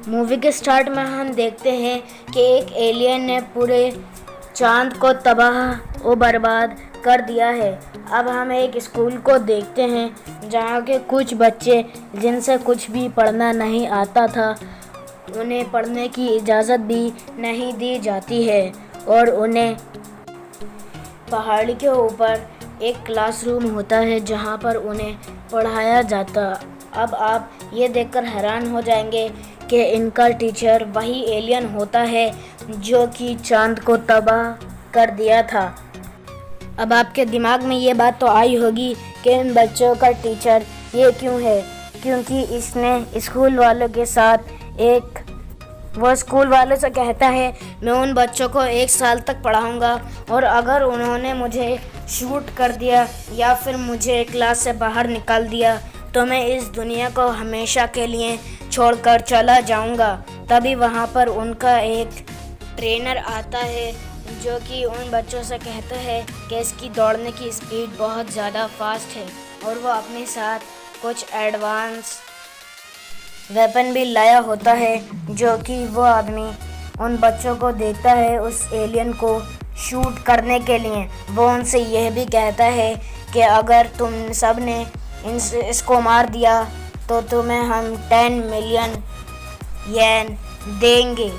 Movie के start में हम देखते हैं कि एक एलियन ने पूरे चांद को तबाह व बर्बाद कर दिया है। अब हम एक स्कूल को देखते हैं जहाँ के कुछ बच्चे जिनसे कुछ भी पढ़ना नहीं आता था, उन्हें पढ़ने की इजाज़त भी नहीं दी जाती है और उन्हें पहाड़ी के ऊपर एक क्लासरूम होता है जहाँ पर उन्हें पढ़ाया जाता। अब आप ये देखकर हैरान हो जाएंगे कि इनका टीचर वही एलियन होता है जो कि चांद को तबाह कर दिया था। अब आपके दिमाग में ये बात तो आई होगी कि इन बच्चों का टीचर ये क्यों है, क्योंकि इसने स्कूल वालों के साथ वो स्कूल वालों से कहता है मैं उन बच्चों को 1 साल तक पढ़ाऊंगा और अगर उन्होंने मुझे शूट कर दिया या फिर मुझे क्लास से बाहर निकाल दिया तो मैं इस दुनिया को हमेशा के लिए छोड़कर चला जाऊंगा। तभी वहाँ पर उनका एक ट्रेनर आता है जो कि उन बच्चों से कहता है कि इसकी दौड़ने की स्पीड बहुत ज़्यादा फास्ट है और वो अपने साथ कुछ एडवांस वेपन भी लाया होता है, जो कि वो आदमी उन बच्चों को देता है उस एलियन को शूट करने के लिए। वो उनसे यह भी कहता है कि अगर तुम सब ने इसको मार दिया तो तुम्हें हम 10 मिलियन येन देंगे।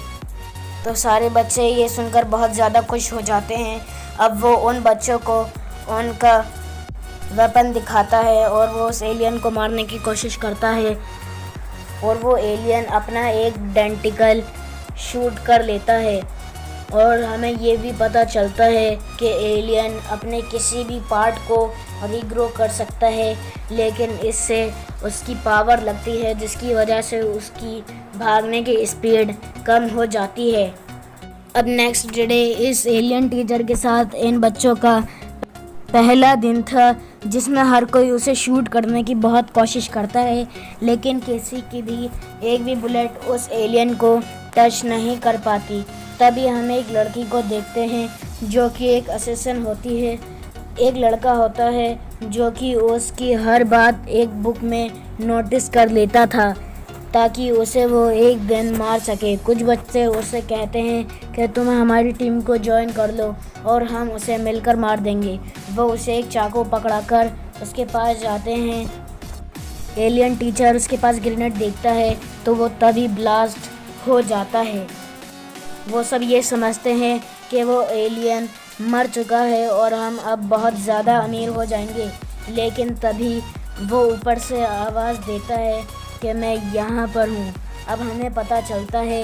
तो सारे बच्चे ये सुनकर बहुत ज़्यादा खुश हो जाते हैं। अब वो उन बच्चों को उनका वेपन दिखाता है और वो उस एलियन को मारने की कोशिश करता है और वो एलियन अपना एक डेंटिकल शूट कर लेता है और हमें ये भी पता चलता है कि एलियन अपने किसी भी पार्ट को रीग्रो कर सकता है, लेकिन इससे उसकी पावर लगती है जिसकी वजह से उसकी भागने की स्पीड कम हो जाती है। अब नेक्स्ट डे इस एलियन टीचर के साथ इन बच्चों का पहला दिन था जिसमें हर कोई उसे शूट करने की बहुत कोशिश करता है, लेकिन किसी की भी एक भी बुलेट उस एलियन को टच नहीं कर पाती। तभी हम एक लड़की को देखते हैं जो कि एक असिस्टेंट होती है। एक लड़का होता है जो कि उसकी हर बात एक बुक में नोटिस कर लेता था ताकि उसे वो एक दिन मार सके। कुछ बच्चे उसे कहते हैं कि तुम हमारी टीम को ज्वाइन कर लो और हम उसे मिलकर मार देंगे। वो उसे एक चाकू पकड़ाकर उसके पास जाते हैं। एलियन टीचर उसके पास ग्रेनेड देखता है तो वो तभी ब्लास्ट हो जाता है। वो सब ये समझते हैं कि वो एलियन मर चुका है और हम अब बहुत ज़्यादा अमीर हो जाएंगे, लेकिन तभी वो ऊपर से आवाज़ देता है कि मैं यहाँ पर हूँ। अब हमें पता चलता है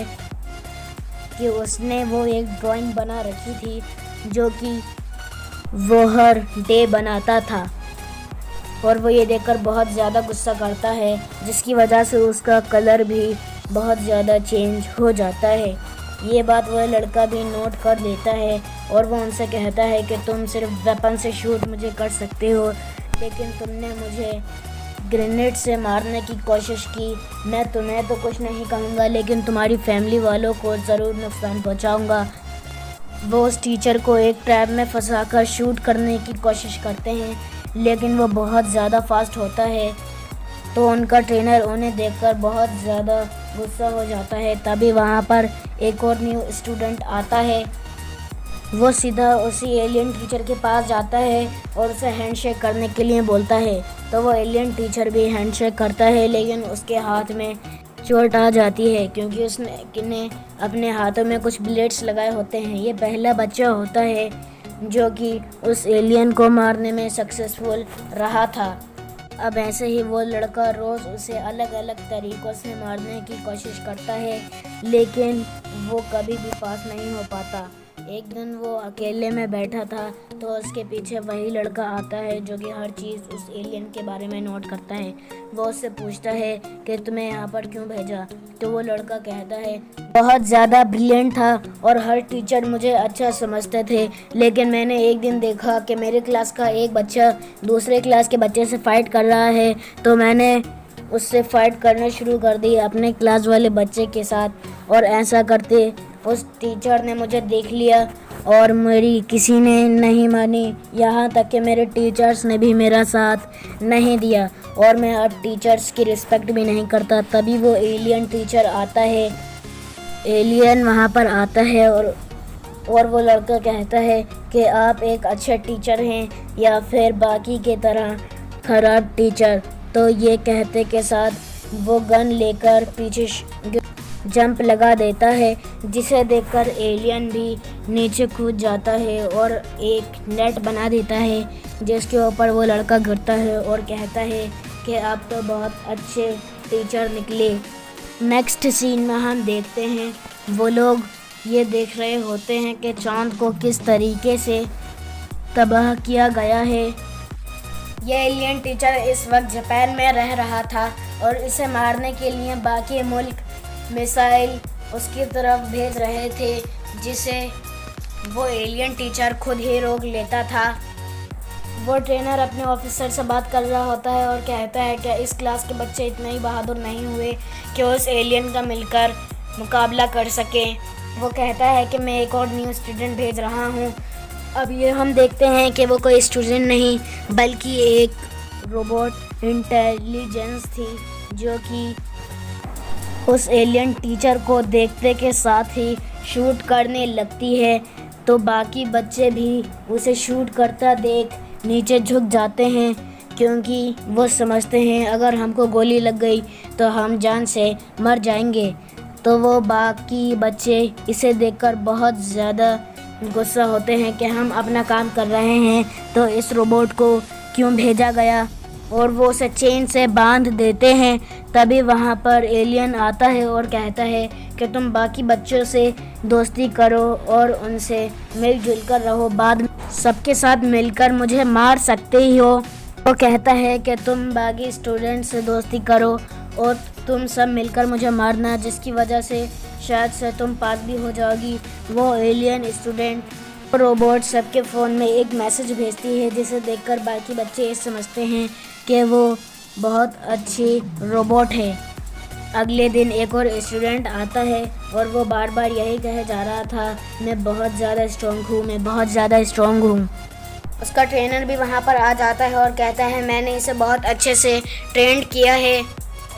कि उसने वो एक ड्राइंग बना रखी थी जो कि वो हर डे बनाता था और वो ये देखकर बहुत ज़्यादा गुस्सा करता है, जिसकी वजह से उसका कलर भी बहुत ज़्यादा चेंज हो जाता है। ये बात वह लड़का भी नोट कर लेता है और वो उनसे कहता है कि तुम सिर्फ वेपन से शूट मुझे कर सकते हो, लेकिन तुमने मुझे ग्रेनेड से मारने की कोशिश की। मैं तुम्हें तो कुछ नहीं कहूँगा, लेकिन तुम्हारी फैमिली वालों को ज़रूर नुकसान पहुँचाऊँगा। वो उस टीचर को एक ट्रैप में फंसाकर शूट करने की कोशिश करते हैं, लेकिन वो बहुत ज़्यादा फास्ट होता है तो उनका ट्रेनर उन्हें देखकर बहुत ज़्यादा गुस्सा हो जाता है। तभी वहाँ पर एक और न्यू स्टूडेंट आता है। वो सीधा उसी एलियन टीचर के पास जाता है और उसे हैंडशेक करने के लिए बोलता है, तो वो एलियन टीचर भी हैंडशेक करता है, लेकिन उसके हाथ में चोट आ जाती है क्योंकि उसने अपने हाथों में कुछ ब्लेड्स लगाए होते हैं। ये पहला बच्चा होता है जो कि उस एलियन को मारने में सक्सेसफुल रहा था। अब ऐसे ही वो लड़का रोज़ उसे अलग अलग तरीक़ों से मारने की कोशिश करता है, लेकिन वो कभी भी पास नहीं हो पाता। एक दिन वो अकेले में बैठा था तो उसके पीछे वही लड़का आता है जो कि हर चीज़ उस एलियन के बारे में नोट करता है। वो उससे पूछता है कि तुम्हें यहाँ पर क्यों भेजा, तो वो लड़का कहता है बहुत ज़्यादा ब्रिलियंट था और हर टीचर मुझे अच्छा समझते थे, लेकिन मैंने एक दिन देखा कि मेरे क्लास का एक बच्चा दूसरे क्लास के बच्चे से फ़ाइट कर रहा है, तो मैंने उससे फ़ाइट करना शुरू कर दी अपने क्लास वाले बच्चे के साथ। और ऐसा करते उस टीचर ने मुझे देख लिया और मेरी किसी ने नहीं मानी, यहाँ तक कि मेरे टीचर्स ने भी मेरा साथ नहीं दिया और मैं अब टीचर्स की रिस्पेक्ट भी नहीं करता। तभी वो एलियन टीचर आता है, एलियन वहाँ पर आता है और वो लड़का कहता है कि आप एक अच्छे टीचर हैं या फिर बाकी के तरह ख़राब टीचर। तो ये कहते के साथ वो गन लेकर पीछे जंप लगा देता है, जिसे देखकर एलियन भी नीचे कूद जाता है और एक नेट बना देता है, जिसके ऊपर वो लड़का गिरता है और कहता है कि आप तो बहुत अच्छे टीचर निकले। नेक्स्ट सीन में हम देखते हैं वो लोग ये देख रहे होते हैं कि चांद को किस तरीके से तबाह किया गया है। ये एलियन टीचर इस वक्त जापान में रह रहा था और इसे मारने के लिए बाकी मुल्क मिसाइल उसकी तरफ भेज रहे थे, जिसे वो एलियन टीचर खुद ही रोक लेता था। वो ट्रेनर अपने ऑफिसर से बात कर रहा होता है और कहता है कि इस क्लास के बच्चे इतने ही बहादुर नहीं हुए कि उस एलियन का मिलकर मुकाबला कर सकें। वो कहता है कि मैं एक और न्यू स्टूडेंट भेज रहा हूँ। अब ये हम देखते हैं कि वो कोई स्टूडेंट नहीं बल्कि एक रोबोट इंटेलिजेंस थी, जो कि उस एलियन टीचर को देखते के साथ ही शूट करने लगती है। तो बाकी बच्चे भी उसे शूट करता देख नीचे झुक जाते हैं, क्योंकि वो समझते हैं अगर हमको गोली लग गई तो हम जान से मर जाएंगे। तो वो बाकी बच्चे इसे देखकर बहुत ज़्यादा गुस्सा होते हैं कि हम अपना काम कर रहे हैं तो इस रोबोट को क्यों भेजा गया, और वो उसे चेन से बांध देते हैं। तभी वहाँ पर एलियन आता है और कहता है कि तुम बाकी बच्चों से दोस्ती करो और उनसे मिलजुल कर रहो, बाद में सबके साथ मिलकर मुझे मार सकते ही हो। वो कहता है कि तुम बाकी स्टूडेंट से दोस्ती करो और तुम सब मिलकर मुझे मारना, जिसकी वजह से शायद से तुम पास भी हो जाओगी। वो एलियन स्टूडेंट रोबोट सबके फ़ोन में एक मैसेज भेजती है, जिसे देखकर बाकी बच्चे ये समझते हैं कि वो बहुत अच्छी रोबोट है। अगले दिन एक और स्टूडेंट आता है और वो बार बार यही कहे जा रहा था, मैं बहुत ज़्यादा स्ट्रॉन्ग हूँ, मैं बहुत ज़्यादा स्ट्रॉन्ग हूँ। उसका ट्रेनर भी वहाँ पर आ जाता है और कहता है मैंने इसे बहुत अच्छे से ट्रेंड किया है।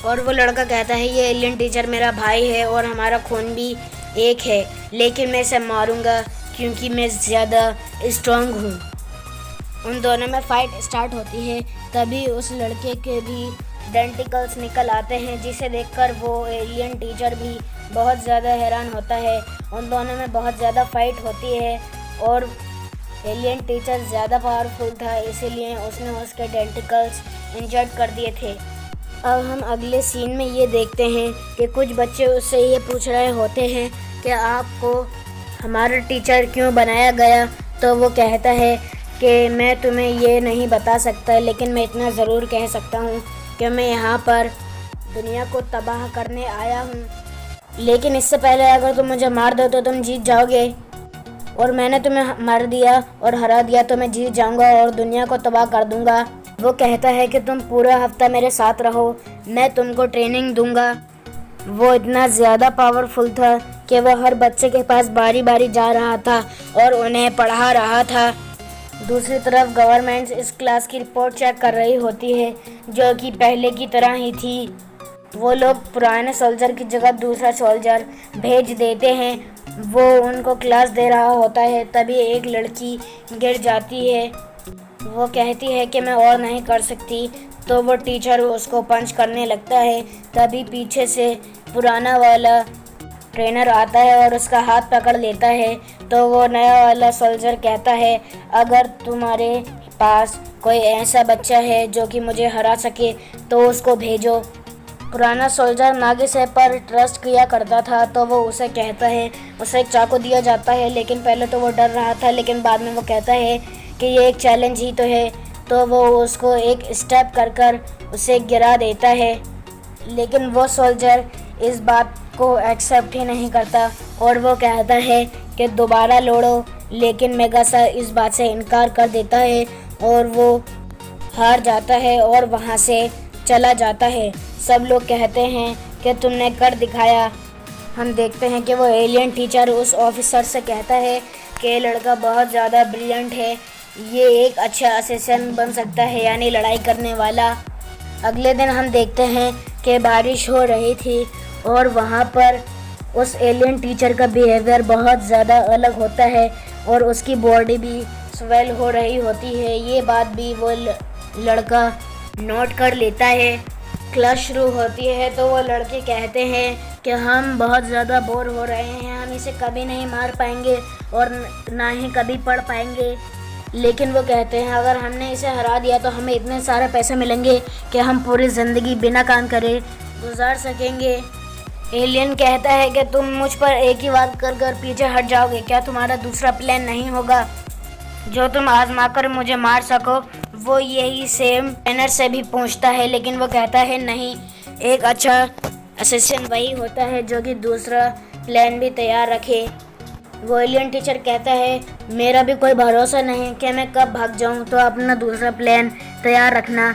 और वो लड़का कहता है ये एलियन टीचर मेरा भाई है और हमारा खून भी एक है, लेकिन मैं इसे मारूंगा क्योंकि मैं ज़्यादा स्ट्रॉन्ग हूँ। उन दोनों में फ़ाइट स्टार्ट होती है। तभी उस लड़के के भी डेंटिकल्स निकल आते हैं, जिसे देखकर वो एलियन टीचर भी बहुत ज़्यादा हैरान होता है। उन दोनों में बहुत ज़्यादा फ़ाइट होती है और एलियन टीचर ज़्यादा पावरफुल था, इसीलिए उसने उसके डेंटिकल्स इंजर्ड कर दिए थे। अब हम अगले सीन में ये देखते हैं कि कुछ बच्चे उससे ये पूछ रहे होते हैं कि आपको हमारा टीचर क्यों बनाया गया। तो वो कहता है कि मैं तुम्हें ये नहीं बता सकता, लेकिन मैं इतना ज़रूर कह सकता हूँ कि मैं यहाँ पर दुनिया को तबाह करने आया हूँ, लेकिन इससे पहले अगर तुम मुझे मार दो तो तुम जीत जाओगे, और मैंने तुम्हें मार दिया और हरा दिया तो मैं जीत जाऊँगा और दुनिया को तबाह कर दूँगा। वो कहता है कि तुम पूरा हफ्ता मेरे साथ रहो, मैं तुमको ट्रेनिंग दूंगा। वो इतना ज़्यादा पावरफुल था कि वो हर बच्चे के पास बारी बारी जा रहा था और उन्हें पढ़ा रहा था। दूसरी तरफ गवर्नमेंट इस क्लास की रिपोर्ट चेक कर रही होती है, जो कि पहले की तरह ही थी। वो लोग पुराने सोल्जर की जगह दूसरा सोल्जर भेज देते हैं। वो उनको क्लास दे रहा होता है, तभी एक लड़की गिर जाती है। वो कहती है कि मैं और नहीं कर सकती, तो वो टीचर उसको पंच करने लगता है। तभी पीछे से पुराना वाला ट्रेनर आता है और उसका हाथ पकड़ लेता है। तो वो नया वाला सोल्जर कहता है अगर तुम्हारे पास कोई ऐसा बच्चा है जो कि मुझे हरा सके तो उसको भेजो। पुराना सोल्जर नागिसे पर ट्रस्ट किया करता था, तो वो उसे कहता है, उसे एक चाकू दिया जाता है। लेकिन पहले तो वो डर रहा था, लेकिन बाद में वो कहता है कि ये एक चैलेंज ही तो है, तो वो उसको एक स्टेप कर कर उसे गिरा देता है। लेकिन वो सोल्जर इस बात को एक्सेप्ट ही नहीं करता और वो कहता है कि दोबारा लड़ो, लेकिन मेगासा इस बात से इनकार कर देता है और वो हार जाता है और वहाँ से चला जाता है। सब लोग कहते हैं कि तुमने कर दिखाया। हम देखते हैं कि वो एलियन टीचर उस ऑफिसर से कहता है कि ये लड़का बहुत ज़्यादा ब्रिलियंट है, ये एक अच्छा असिस्टेंट बन सकता है, यानी लड़ाई करने वाला। अगले दिन हम देखते हैं कि बारिश हो रही थी और वहाँ पर उस एलियन टीचर का बिहेवियर बहुत ज़्यादा अलग होता है और उसकी बॉडी भी स्वेल हो रही होती है। ये बात भी वो लड़का नोट कर लेता है। क्लास शुरू होती है तो वो लड़के कहते हैं कि हम बहुत ज़्यादा बोर हो रहे हैं, हम इसे कभी नहीं मार पाएंगे और ना ही कभी पढ़ पाएंगे। लेकिन वो कहते हैं अगर हमने इसे हरा दिया तो हमें इतने सारे पैसे मिलेंगे कि हम पूरी ज़िंदगी बिना काम करे गुजार सकेंगे। एलियन कहता है कि तुम मुझ पर एक ही बात कर पीछे हट जाओगे, क्या तुम्हारा दूसरा प्लान नहीं होगा जो तुम आजमा कर मुझे मार सको? वो यही सेम ट्रेनर से भी पूछता है, लेकिन वो कहता है नहीं, एक अच्छा असिस्टेंट वही होता है जो कि दूसरा प्लान भी तैयार रखे। वो एलियन टीचर कहता है मेरा भी कोई भरोसा नहीं कि मैं कब भाग जाऊं, तो अपना दूसरा प्लान तैयार रखना।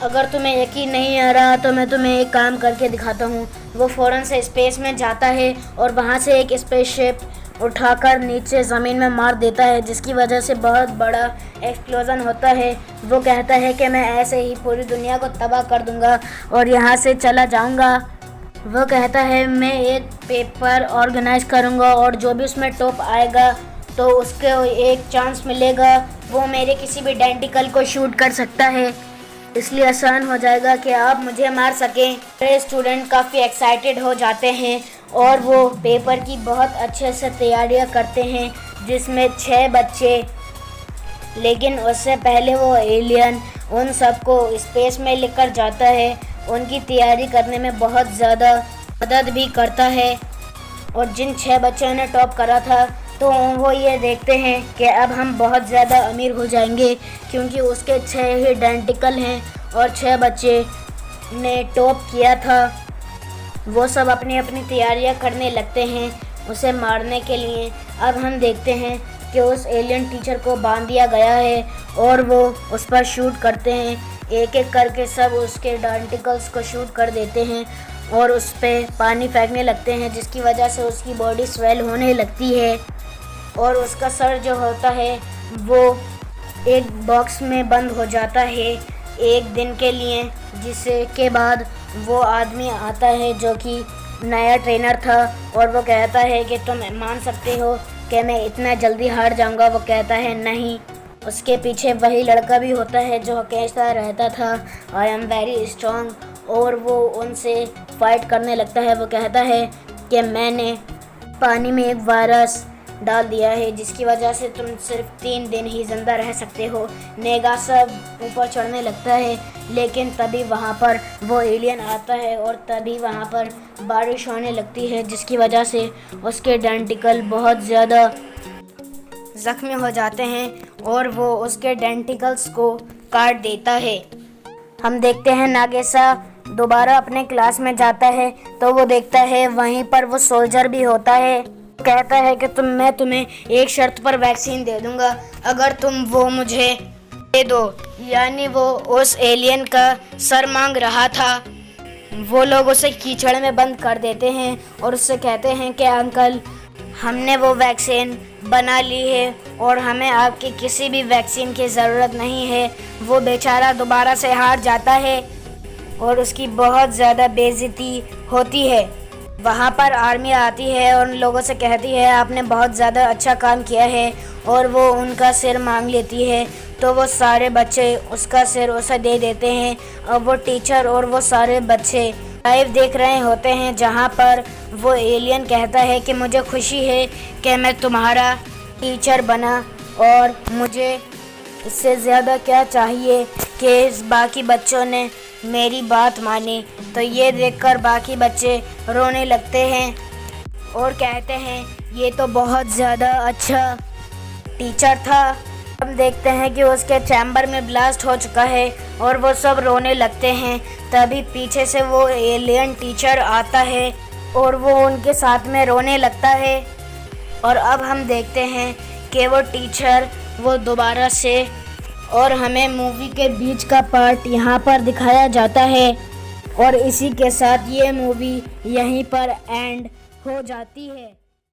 अगर तुम्हें यकीन नहीं आ रहा तो मैं तुम्हें एक काम करके दिखाता हूँ। वो फ़ौरन से स्पेस में जाता है और वहाँ से एक स्पेसशिप उठाकर नीचे ज़मीन में मार देता है, जिसकी वजह से बहुत बड़ा एक्सप्लोजन होता है। वो कहता है कि मैं ऐसे ही पूरी दुनिया को तबाह कर दूँगा और यहाँ से चला जाऊँगा। वो कहता है मैं एक पेपर ऑर्गेनाइज करूँगा और जो भी उसमें टॉप आएगा तो उसको एक चांस मिलेगा, वो मेरे किसी भी डेंटिकल को शूट कर सकता है, इसलिए आसान हो जाएगा कि आप मुझे मार सकें। मेरे स्टूडेंट काफ़ी एक्साइटेड हो जाते हैं और वो पेपर की बहुत अच्छे से तैयारियां करते हैं, जिसमें 6 बच्चे। लेकिन उससे पहले वो एलियन उन सबको स्पेस में लेकर जाता है, उनकी तैयारी करने में बहुत ज़्यादा मदद भी करता है। और जिन 6 बच्चों ने टॉप करा था तो वो ये देखते हैं कि अब हम बहुत ज़्यादा अमीर हो जाएंगे, क्योंकि उसके 6 ही डेंटिकल हैं और 6 बच्चे ने टॉप किया था। वो सब अपनी अपनी तैयारियां करने लगते हैं उसे मारने के लिए। अब हम देखते हैं कि उस एलियन टीचर को बांध दिया गया है और वो उस पर शूट करते हैं। एक एक करके सब उसके डेंटिकल्स को शूट कर देते हैं और उस पर पानी फेंकने लगते हैं, जिसकी वजह से उसकी बॉडी स्वेल होने लगती है और उसका सर जो होता है वो एक बॉक्स में बंद हो जाता है एक दिन के लिए, जिससे के बाद वो आदमी आता है जो कि नया ट्रेनर था और वो कहता है कि तुम मान सकते हो कि मैं इतना जल्दी हार जाऊंगा। वो कहता है नहीं। उसके पीछे वही लड़का भी होता है जो कहता रहता था आई एम वेरी स्ट्रॉन्ग, और वो उनसे फाइट करने लगता है। वो कहता है कि मैंने पानी में एक वायरस डाल दिया है जिसकी वजह से तुम सिर्फ 3 दिन ही ज़िंदा रह सकते हो। नेगा सब ऊपर चढ़ने लगता है, लेकिन तभी वहाँ पर वो एलियन आता है और तभी वहाँ पर बारिश होने लगती है, जिसकी वजह से उसके डेंटिकल बहुत ज़्यादा ज़ख्मी हो जाते हैं और वो उसके डेंटिकल्स को काट देता है। हम देखते हैं नागेसा दोबारा अपने क्लास में जाता है तो वो देखता है वहीं पर वो सोल्जर भी होता है। कहता है कि मैं तुम्हें एक शर्त पर वैक्सीन दे दूंगा अगर तुम वो मुझे दे दो। यानी वो उस एलियन का सर मांग रहा था। वो लोग उसे कीचड़ में बंद कर देते हैं और उससे कहते हैं कि अंकल, हमने वो वैक्सीन बना ली है और हमें आपकी किसी भी वैक्सीन की ज़रूरत नहीं है। वो बेचारा दोबारा से हार जाता है और उसकी बहुत ज़्यादा बेइज्जती होती है। वहाँ पर आर्मी आती है और उन लोगों से कहती है आपने बहुत ज़्यादा अच्छा काम किया है, और वो उनका सिर मांग लेती है। तो वो सारे बच्चे उसका सिर उसे दे देते हैं और वो टीचर और वो सारे बच्चे लाइव देख रहे होते हैं, जहाँ पर वो एलियन कहता है कि मुझे खुशी है कि मैं तुम्हारा टीचर बना और मुझे इससे ज़्यादा क्या चाहिए कि बाकी बच्चों ने मेरी बात मानी। तो ये देखकर बाकी बच्चे रोने लगते हैं और कहते हैं ये तो बहुत ज़्यादा अच्छा टीचर था। हम देखते हैं कि उसके चैम्बर में ब्लास्ट हो चुका है और वो सब रोने लगते हैं। तभी पीछे से वो एलियन टीचर आता है और वो उनके साथ में रोने लगता है। और अब हम देखते हैं कि वो टीचर वो दोबारा से, और हमें मूवी के बीच का पार्ट यहाँ पर दिखाया जाता है और इसी के साथ ये मूवी यहीं पर एंड हो जाती है।